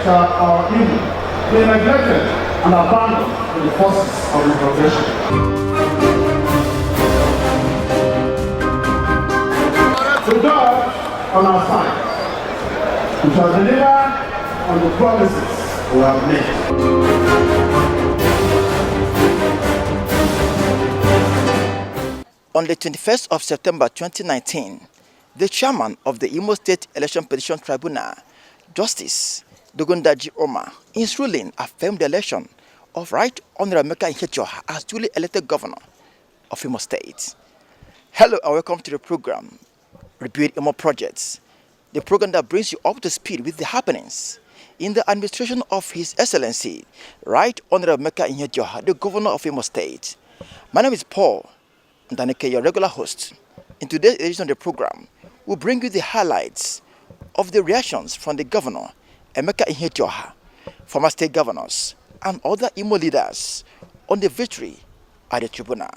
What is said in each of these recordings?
shall our Imo be neglected and abandoned in the forces of the progression. With God on our side, we shall deliver on the promises we have made. On the 21st of September 2019, the chairman of the Imo State Election Petition Tribunal, Justice Dogundaji Omar, in his ruling affirmed the election of Right Honorable Emeka Ihedioha as duly elected governor of Imo State. Hello and welcome to the program, Rebuild Imo Projects, the program that brings you up to speed with the happenings in the administration of His Excellency, Right Honorable Emeka Ihedioha, the governor of Imo State. My name is Paul Daneke, your regular host. In today's edition of the program, we'll bring you the highlights of the reactions from the governor, Emeka Ihedioha, former state governors, and other Imo leaders on the victory at the tribunal.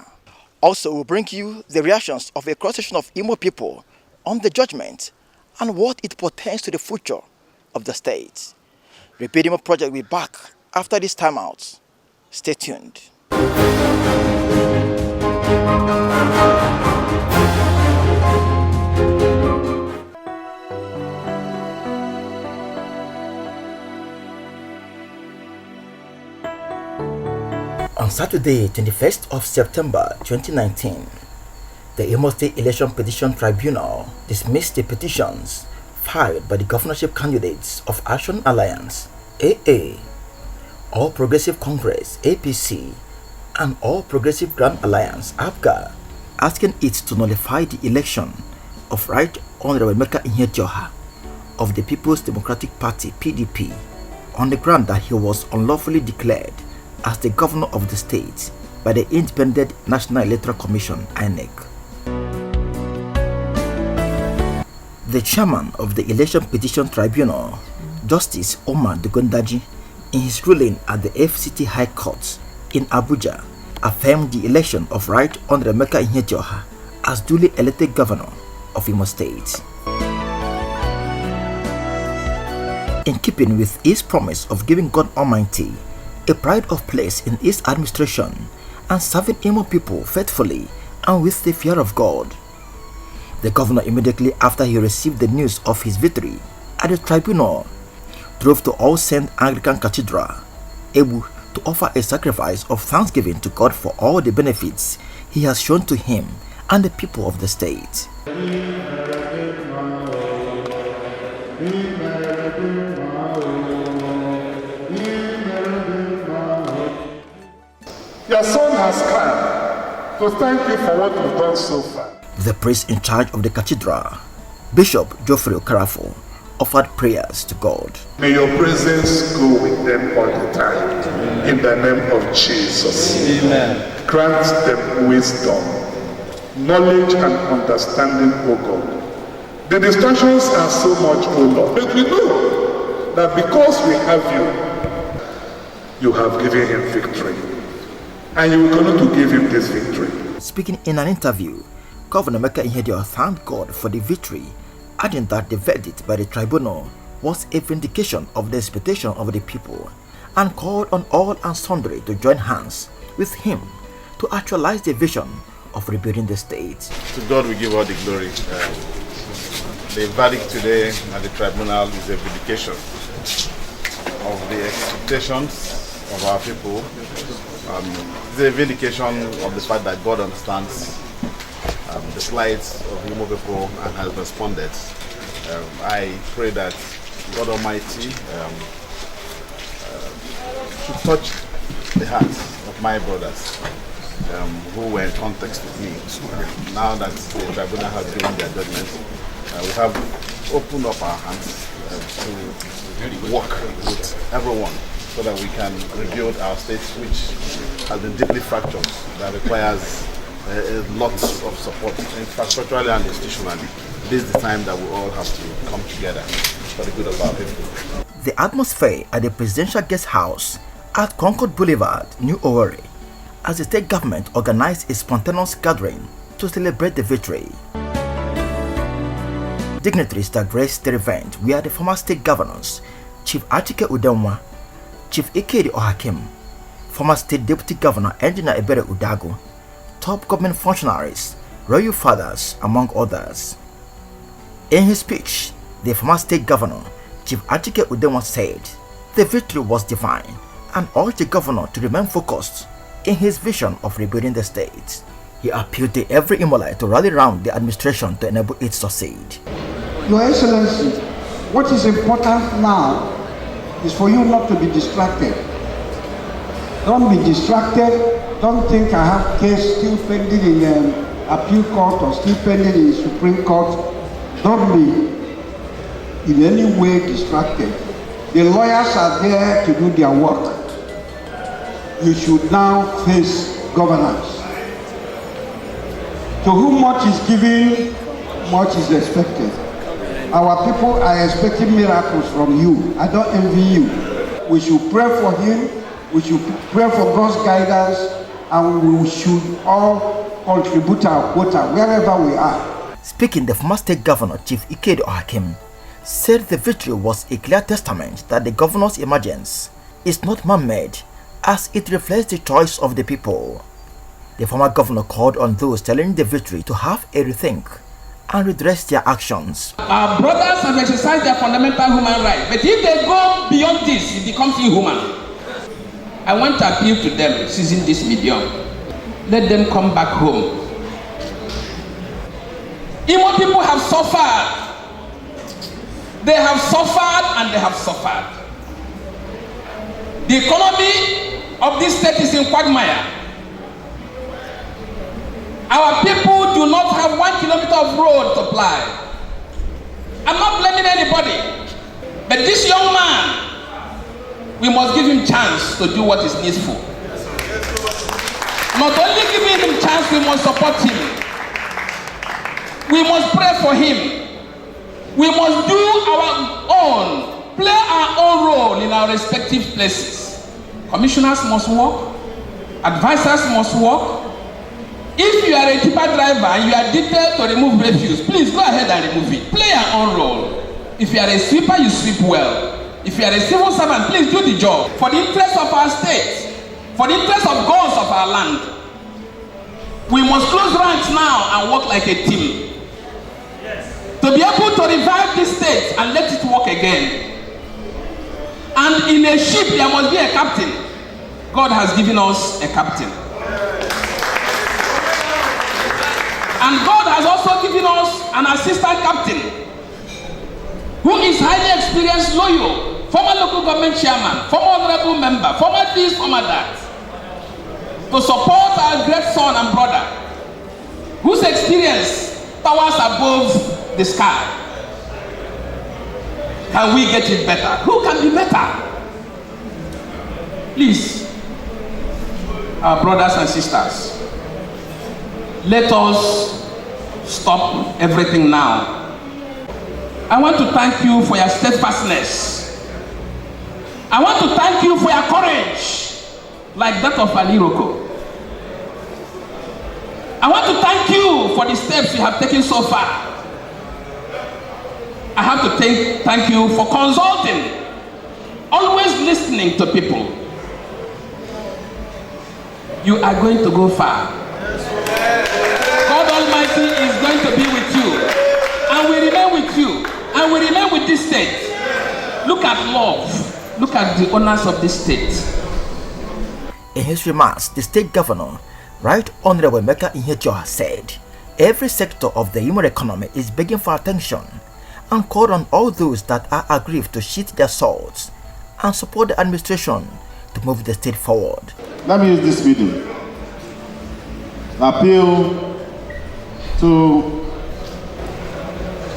Also, we'll bring you the reactions of a cross-section of Imo people on the judgment and what it portends to the future of the state. Rebuild Imo Project will be back after this time out. Stay tuned. On Saturday, 21st of September 2019, the Imo State Election Petition Tribunal dismissed the petitions filed by the governorship candidates of Action Alliance, AA, All Progressive Congress, APC, and All Progressive Grand Alliance, APGA, asking it to nullify the election of Right Honorable Emeka Ihedioha of the People's Democratic Party, PDP, on the ground that he was unlawfully declared as the governor of the state by the Independent National Electoral Commission, INEC. The chairman of the Election Petition Tribunal, Justice Omar Dogundaji, in his ruling at the FCT High Court in Abuja, affirmed the election of Right Honorable Emeka Ihedioha as duly elected governor of Imo State. In keeping with his promise of giving God Almighty a pride of place in his administration and serving Imo people faithfully and with the fear of God, the governor, immediately after he received the news of his victory at the tribunal, drove to All Saints Anglican Cathedral, able to offer a sacrifice of thanksgiving to God for all the benefits he has shown to him and the people of the state. Your son has come to thank you for what you've done so far. The priest in charge of the cathedral, Bishop Geoffrey Okarafo, offered prayers to God. May your presence go with them all the time. In the name of Jesus. Amen. Grant them wisdom, knowledge and understanding, O God. The distractions are so much, O Lord. But we know that because we have you, you have given him victory. And you will continue to give him this victory. Speaking in an interview, Governor Emeka Ihedioha thanked God for the victory, adding that the verdict by the tribunal was a vindication of the expectation of the people, and called on all and sundry to join hands with him to actualize the vision of rebuilding the state. To God we give all the glory. The verdict today at the tribunal is a vindication of the expectations of our people. It's a vindication of the fact that God understands the plights of Imo people and has responded. I pray that God Almighty should touch the hearts of my brothers who were in context with me. Now that the tribunal has given their judgment, we have opened up our hands to work with everyone so that we can rebuild our state, which has been deeply fractured, that requires lots of support, infrastructurally and institutionally. This is the time that we all have to come together for the good of our people. The atmosphere at the presidential guest house at Concord Boulevard, New Owerri, as the state government organized a spontaneous gathering to celebrate the victory. Dignitaries that graced the event were the former state governors, Chief Achike Udemwa, Chief Ikedi Ohakim, former State Deputy Governor Engineer Ebere Udago, top government functionaries, royal fathers, among others. In his speech, the former State Governor, Chief Achike Udemwa, said the victory was divine and urged the governor to remain focused in his vision of rebuilding the state. He appealed to every Imolite to rally around the administration to enable it to succeed. Your Excellency, what is important now is for you not to be distracted. Don't be distracted. Don't think I have case still pending in appeal court or still pending in Supreme Court. Don't be in any way distracted. The lawyers are there to do their work. You should now face governance. To whom much is given, much is expected. Our people are expecting miracles from you. I don't envy you. We should pray for him. We should pray for God's guidance, and we should all contribute our quota wherever we are. Speaking, the former State Governor, Chief Ikedi Ohakim, said the victory was a clear testament that the governor's emergence is not man-made, as it reflects the choice of the people. The former governor called on those telling the victory to have a rethink and redress their actions. Our brothers have exercised their fundamental human rights, but if they go beyond this, it becomes inhuman. I want to appeal to them, seizing this medium. Let them come back home. Imo people have suffered. They have suffered and they have suffered. The economy of this state is in quagmire. Our people do not have 1 kilometer of road to ply. I'm not blaming anybody, but this young man, we must give him chance to do what is needful. Not only giving him chance, we must support him. We must pray for him. We must do our own, play our own role in our respective places. Commissioners must work. Advisors must work. If you are a tipper driver and you are detailed to remove refuse, please go ahead and remove it. Play your own role. If you are a sweeper, you sweep well. If you are a civil servant, please do the job. For the interest of our state, for the interest of goals of our land, we must close ranks now and work like a team. To be able to revive this state and let it work again. And in a ship, there must be a captain. God has given us a captain. And God has also given us an assistant captain who is highly experienced, loyal, former local government chairman, former honorable member, former this, former that, to support our great son and brother, whose experience towers above the sky. Can we get it better? Who can be better? Please, our brothers and sisters, let us stop everything now. I want to thank you for your steadfastness. I want to thank you for your courage, like that of Ali Roko. I want to thank you for the steps you have taken so far. I have to thank you for consulting, always listening to people. You are going to go far. God Almighty is going to be with you, and we remain with you, and we remain with this state. Look at love. Look at the owners of this state. In his remarks, the state governor, Right Honorable Meka Inhecho, said every sector of the human economy is begging for attention and called on all those that are aggrieved to sheath their swords and support the administration to move the state forward. Let me use this medium to appeal to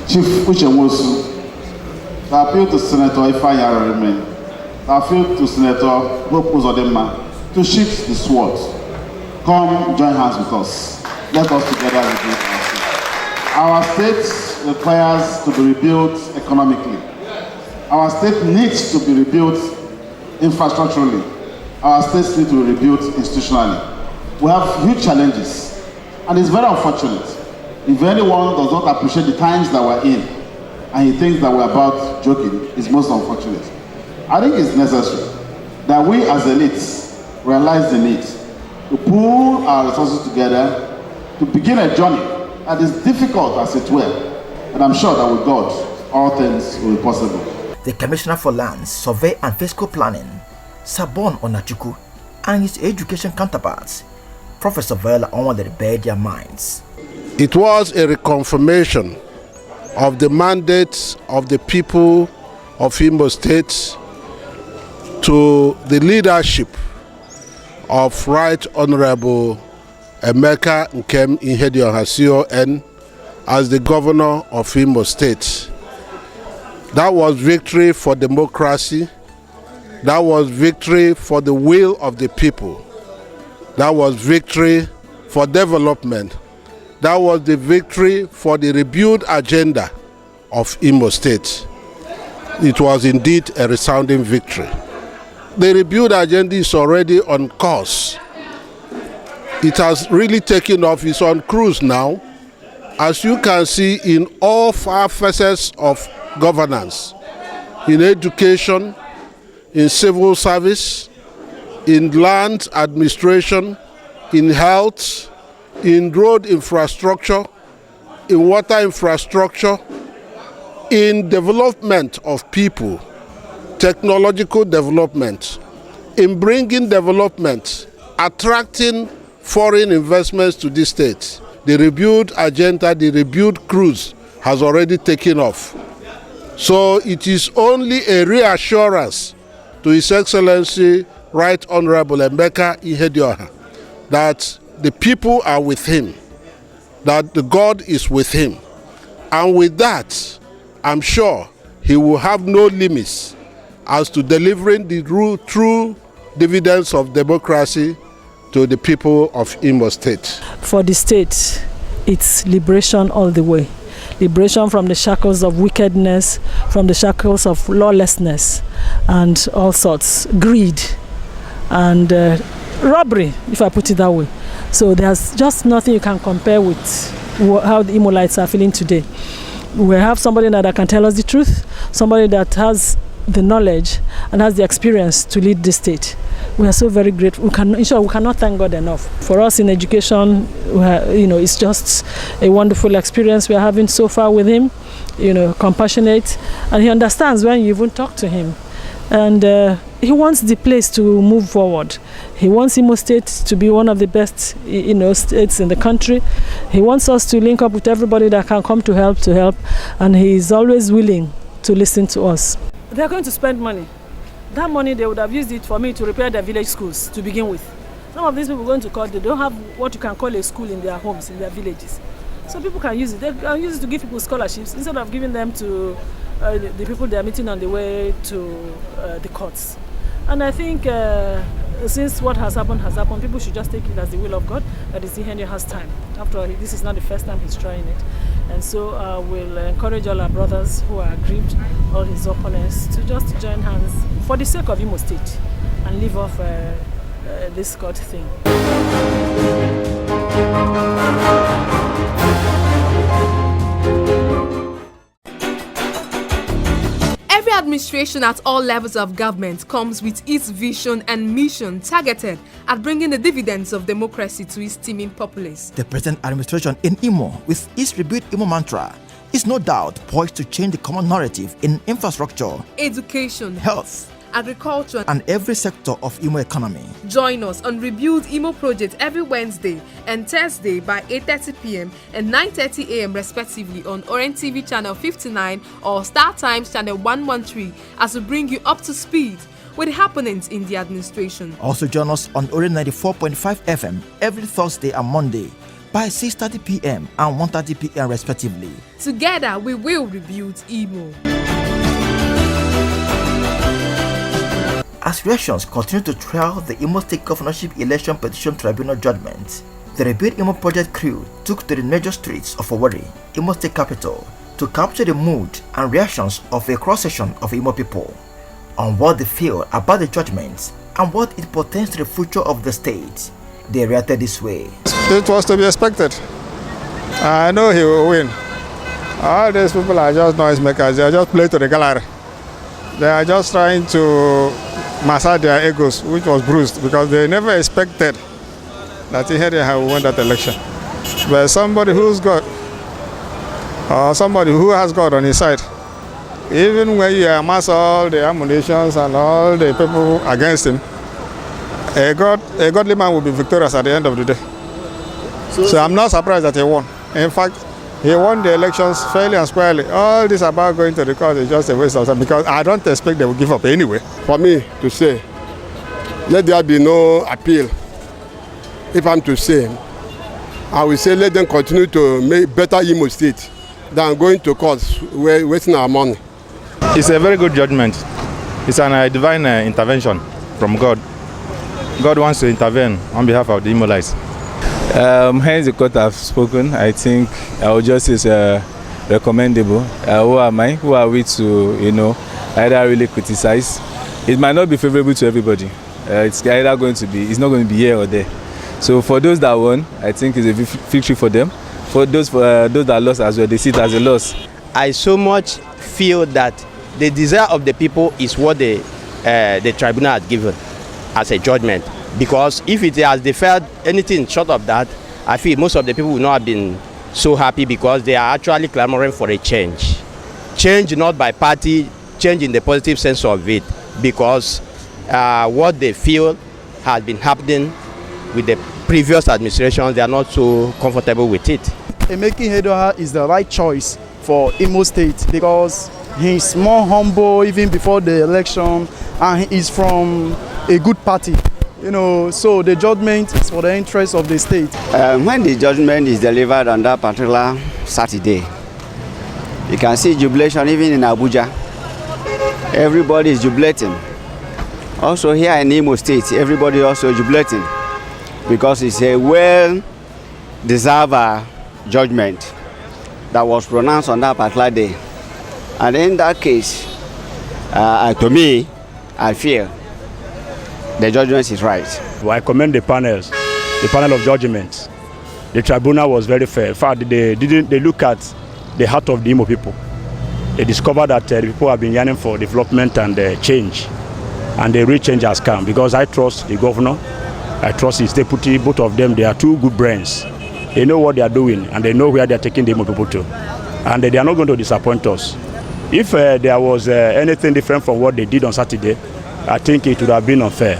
Chief Uchemosu, to appeal to Senator Ifeanyi Arime, to appeal to Senator Hope Uzodimma to sheath the swords. Come join hands with us. Let us together rebuild our state. Our state requires to be rebuilt economically. Our state needs to be rebuilt infrastructurally. Our states need to be rebuilt institutionally. We have huge challenges, and it's very unfortunate if anyone does not appreciate the times that we're in and he thinks that we're about joking. It's most unfortunate. I think it's necessary that we as elites realize the need to pool our resources together to begin a journey that is difficult as it were, and I'm sure that with God, all things will be possible. The Commissioner for Lands, Survey and Fiscal Planning, Sabon Onachuku, and his education counterparts, Professor Viola Onwale, bared their minds. It was a reconfirmation of the mandate of the people of Imo State to the leadership of Right Honorable Emeka Nkem Ihedioha CON as the governor of Imo State. That was victory for democracy. That was victory for the will of the people. That was victory for development. That was the victory for the rebuild agenda of Imo State. It was indeed a resounding victory. The rebuild agenda is already on course. It has really taken off. It's on cruise now. As you can see, in all 5 facets of governance, in education, in civil service, in land administration, in health, in road infrastructure, in water infrastructure, in development of people, technological development, in bringing development, attracting foreign investments to this state. The rebuild agenda, the rebuild cruise has already taken off. So it is only a reassurance to His Excellency Right Honorable Emeka Ihedioha that the people are with him, that the God is with him. And with that, I'm sure he will have no limits as to delivering the true dividends of democracy to the people of Imo State. For the state, it's liberation all the way. Liberation from the shackles of wickedness, from the shackles of lawlessness, and all sorts, greed, and robbery, if I put it that way. So there's just nothing you can compare with how the Imolites are feeling today. We have somebody that can tell us the truth, somebody that has the knowledge and has the experience to lead the state. We are so very grateful. We cannot thank God enough. For us in education, it's just a wonderful experience we are having so far with him. Compassionate, and he understands when you even talk to him. And he wants the place to move forward. He wants Imo State to be one of the best, states in the country. He wants us to link up with everybody that can come to help, and he is always willing to listen to us. They are going to spend money. That money, they would have used it for me to repair their village schools to begin with. Some of these people are going to court, they don't have what you can call a school in their homes, in their villages. So people can use it. They can use it to give people scholarships instead of giving them to the people they are meeting on the way to the courts. And I think since what has happened, people should just take it as the will of God, that is Ihedioha has time. After all, this is not the first time he's trying it. And so we'll encourage all our brothers who are aggrieved, all his opponents, to just join hands for the sake of Imo State and leave off this court thing. Every administration at all levels of government comes with its vision and mission targeted at bringing the dividends of democracy to its teeming populace. The present administration in Imo, with its Rebuild Imo mantra, is no doubt poised to change the common narrative in infrastructure, education, health, agriculture, and every sector of Imo economy. Join us on Rebuild Imo Project every Wednesday and Thursday by 8:30 p.m. and 9:30 a.m. respectively on Orange TV channel 59 or Star Times channel 113 as we bring you up to speed with the happenings in the administration. Also join us on Orange 94.5 FM every Thursday and Monday by 6:30 p.m. and 1:30 p.m. respectively. Together we will rebuild Imo. As reactions continue to trail the Imo State Governorship Election Petition Tribunal Judgement, the Rebuild Imo Project crew took to the major streets of Owerri, Imo State capital, to capture the mood and reactions of a cross-section of Imo people on what they feel about the judgment and what it portends to the future of the state. They reacted this way. It was to be expected. I know he will win. All these people are just noisemakers. They just play to the gallery. They are just trying to massage their egos, which was bruised, because they never expected that Ihede had won that election. But somebody who's got, or somebody who has God on his side, even when you amass all the ammunitions and all the people against him, a godly man will be victorious at the end of the day. So I'm not surprised that he won. In fact, he won the elections fairly and squarely. All this about going to the court is just a waste of time, because I don't expect they will give up anyway. For me to say, let there be no appeal. If I'm to say, I will say let them continue to make better Imo State than going to court wasting our money. It's a very good judgment. It's a divine intervention from God. God wants to intervene on behalf of the Imolites. Hence the court have spoken. I think our justice is recommendable. Who am I? Who are we to, either really criticize? It might not be favorable to everybody. It's either going to be, it's not going to be here or there. So for those that won, I think it's a victory for them. For those that lost as well, they see it as a loss. I so much feel that the desire of the people is what the tribunal has given as a judgment. Because if it has deferred anything short of that, I feel most of the people will not have been so happy, because they are actually clamoring for a change. Change not by party, change in the positive sense of it, because what they feel has been happening with the previous administrations, they are not so comfortable with it. Making Ihede is the right choice for Imo State, because he's more humble even before the election, and he is from a good party. So the judgment is for the interest of the state. When the judgment is delivered on that particular Saturday, you can see jubilation even in Abuja. Everybody is jubilating. Also here in Imo State, everybody also jubilating, because it's a well-deserved judgment that was pronounced on that particular day. And in that case, to me, I feel the judgment is right. Well, I commend the panel of judgment. The tribunal was very fair. In fact, they look at the heart of the Imo people. They discovered that the people have been yearning for development and change, and the real change has come. Because I trust the governor, I trust his deputy. Both of them, they are two good brains. They know what they are doing, and they know where they are taking the Imo people to, and they are not going to disappoint us. If there was anything different from what they did on Saturday, I think it would have been unfair,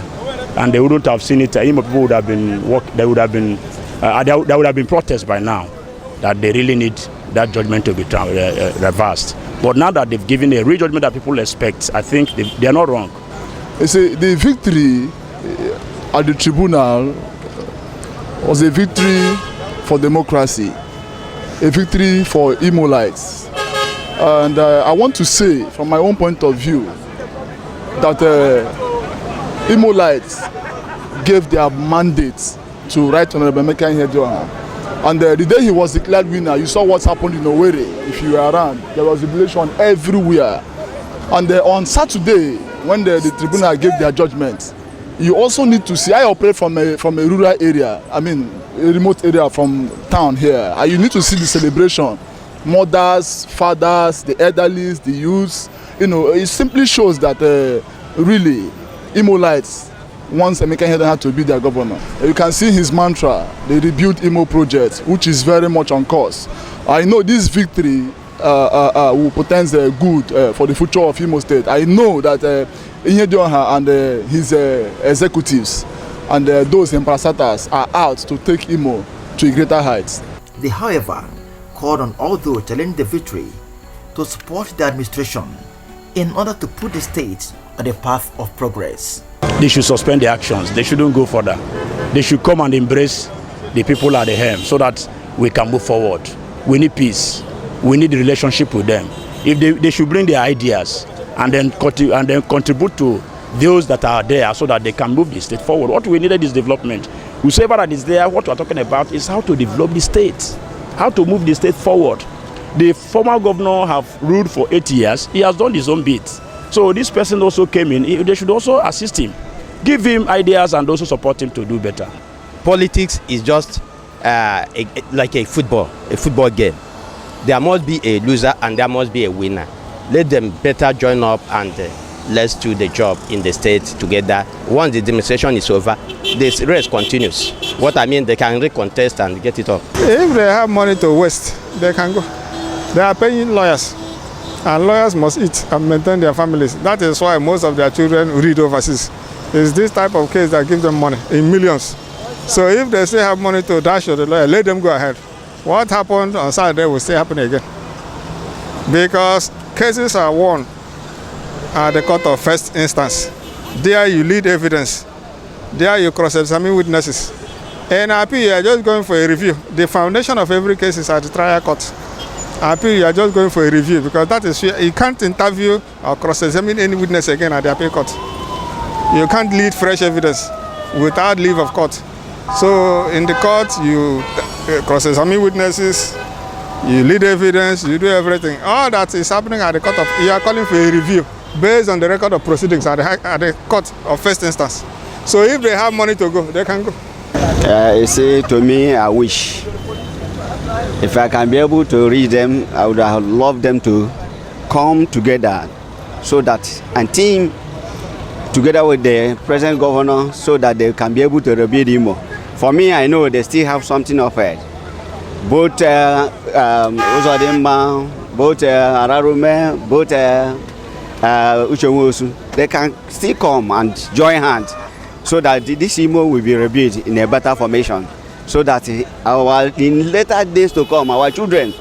and they wouldn't have seen it. Imo people would have been there would have been protests by now that they really need that judgment to be reversed. But now that they've given a real judgment that people expect, I think they are not wrong. You see, the victory at the tribunal was a victory for democracy, a victory for Imolites. And I want to say, from my own point of view, that Imolites gave their mandate to Right Honorable Emeka Ihede. And the day he was declared winner, you saw what happened in Owerri. If you were around, there was jubilation everywhere. And on Saturday, when the tribunal gave their judgment, you also need to see, I operate from a rural area, I mean a remote area from town here, and you need to see the celebration. Mothers, fathers, the elderly, the youths, it simply shows that really Imolites wants Emeka Ihede to be their governor. You can see his mantra, the rebuild Imo project, which is very much on course. I know this victory will portend good for the future of Imo State. I know that Ihede and his executives and those ambassadors are out to take Imo to a greater heights. They, however, called on all those challenging the victory to support the administration in order to put the state on the path of progress. They should suspend the actions. They shouldn't go further. They should come and embrace the people at the helm so that we can move forward. We need peace. We need the relationship with them. If they should bring their ideas and then contribute to those that are there so that they can move the state forward. What we needed is development. Whoever that is there, what we're talking about is how to develop the state, how to move the state forward. The former governor have ruled for 8 years. He has done his own bit. So this person also came in. They should also assist him, give him ideas, and also support him to do better. Politics is just like a football game. There must be a loser and there must be a winner. Let them better join up and let's do the job in the state together. Once the demonstration is over, the race continues. What I mean, they can recontest and get it up. If they have money to waste, they can go. They are paying lawyers, and lawyers must eat and maintain their families. That is why most of their children read overseas. It's this type of case that gives them money in millions. So if they still have money to dash to the lawyer, let them go ahead. What happened on Saturday will still happen again. Because cases are won at the court of first instance. There you lead evidence. There you cross-examine witnesses. In appeal, you are just going for a review. The foundation of every case is at the trial court. Appeal, you are just going for a review because that is you can't interview or cross-examine any witness again at the appeal court. You can't lead fresh evidence without leave of court. So in the court, you cross-examine witnesses, you lead evidence, you do everything. All that is happening at the court of, you are calling for a review based on the record of proceedings at the court of first instance. So if they have money to go, they can go. You see, to me, I wish if I can be able to reach them, I would have loved them to come together so that and team together with the present governor so that they can be able to rebuild Imo. For me, I know they still have something offered. Both Uzodimma, both Ararume, both Uchewosu, they can still come and join hands so that this Imo will be rebuilt in a better formation, so that in later days to come, our children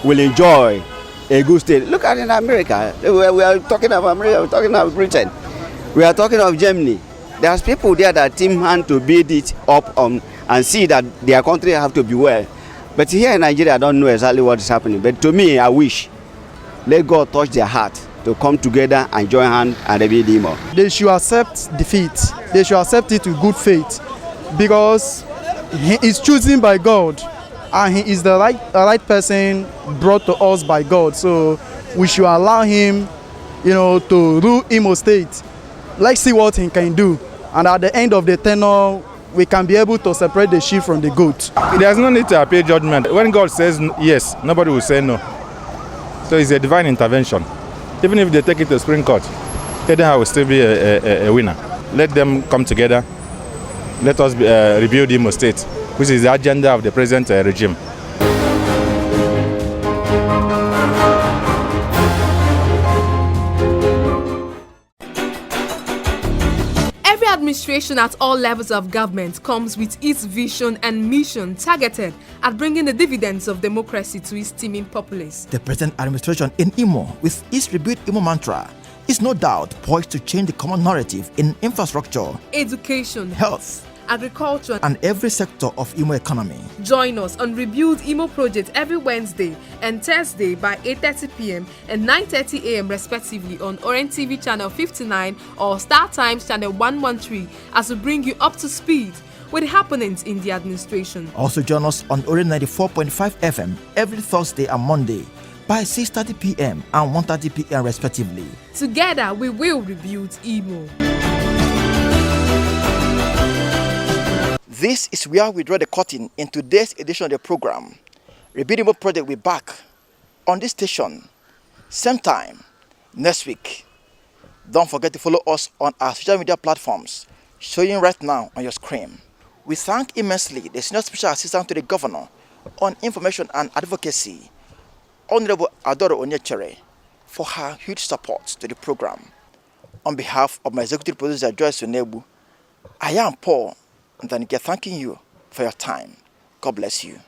will enjoy a good state. Look at in America. We are talking of America, we are talking of Britain, we are talking of Germany. There's people there that team hand to build it up and see that their country have to be well. But here in Nigeria, I don't know exactly what is happening. But to me, I wish let God touch their heart to come together and join hands and rebuild Imo. They should accept defeat. They should accept it with good faith, because he is chosen by God and he is the right person brought to us by God. So we should allow him, to rule Imo State. Let's see what he can do. And at the end of the tenure, we can be able to separate the sheep from the goat. There's no need to appeal judgment. When God says yes, nobody will say no. So it's a divine intervention. Even if they take it to Supreme Court, Edenha will still be a winner. Let them come together. Let us rebuild Imo State, which is the agenda of the present regime. Administration at all levels of government comes with its vision and mission targeted at bringing the dividends of democracy to its teeming populace. The present administration in Imo, with its Rebuild Imo mantra, is no doubt poised to change the common narrative in infrastructure, education, health, agriculture, and every sector of Imo economy. Join us on Rebuild Imo Project every Wednesday and Thursday by 8:30 p.m. and 9:30 a.m. respectively on Orange TV channel 59 or Star Times channel 113 as we bring you up to speed with the happenings in the administration. Also join us on Orange 94.5 FM every Thursday and Monday by 6:30 p.m. and 1:30 p.m. respectively. Together we will rebuild Imo. This is where we draw the curtain in today's edition of the program. Rebuild Imo Project will be back on this station, same time, next week. Don't forget to follow us on our social media platforms, showing right now on your screen. We thank immensely the Senior Special Assistant to the Governor on Information and Advocacy, Honorable Adoro Onyechere, for her huge support to the program. On behalf of my executive producer, Joyce Onebu, I am Paul and thanking you for your time. God bless you.